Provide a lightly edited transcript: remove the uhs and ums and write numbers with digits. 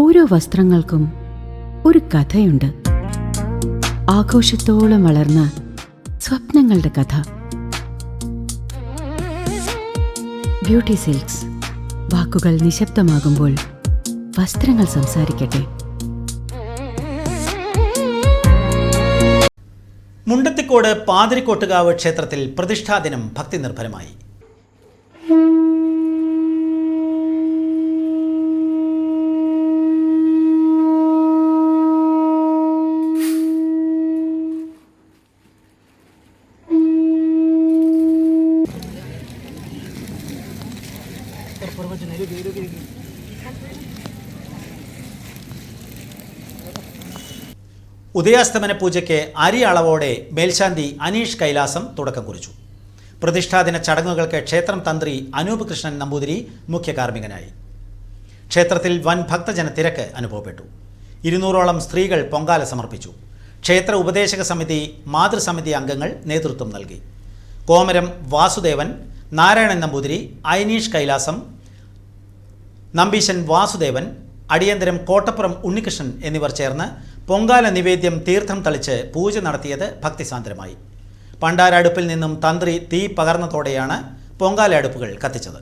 ഓരോ വസ്ത്രങ്ങൾക്കും ഒരു കഥയുണ്ട്. ആഘോഷത്തോളം വളർന്ന സ്വപ്നങ്ങളുടെ കഥ. Beauty silks. വാക്കുകൾ നിശബ്ദമാകുമ്പോൾ വസ്ത്രങ്ങൾ സംസാരിക്കട്ടെ. മുണ്ടത്തിക്കോട് പാതിരിക്കോട്ടുകാവ് ക്ഷേത്രത്തിൽ പ്രതിഷ്ഠാദിനം ഭക്തി നിർഭരമായി. ഉദയാസ്തമന പൂജയ്ക്ക് അരി അളവോടെ മേൽശാന്തി അനീഷ് കൈലാസം തുടക്കം കുറിച്ചു. പ്രതിഷ്ഠാദിന ചടങ്ങുകൾക്ക് ക്ഷേത്രം തന്ത്രി അനൂപ് കൃഷ്ണൻ നമ്പൂതിരി മുഖ്യ കാർമ്മികനായി. ക്ഷേത്രത്തിൽ വൻ ഭക്തജന തിരക്ക് അനുഭവപ്പെട്ടു. 200ഓളം സ്ത്രീകൾ പൊങ്കാല സമർപ്പിച്ചു. ക്ഷേത്ര ഉപദേശക സമിതി, മാതൃസമിതി അംഗങ്ങൾ നേതൃത്വം നൽകി. കോമരം വാസുദേവൻ, നാരായണൻ നമ്പൂതിരി, അനീഷ് കൈലാസം, നമ്പീശൻ വാസുദേവൻ, അടിയന്തരം കോട്ടപ്പുറം ഉണ്ണികൃഷ്ണൻ എന്നിവർ ചേർന്ന് പൊങ്കാല നിവേദ്യം തീർത്ഥം തളിച്ച് പൂജ നടത്തിയത് ഭക്തിസാന്ദ്രമായി. പണ്ടാര അടുപ്പിൽ നിന്നും തന്ത്രി തീ പകർന്നതോടെയാണ് പൊങ്കാല അടുപ്പുകൾ കത്തിച്ചത്.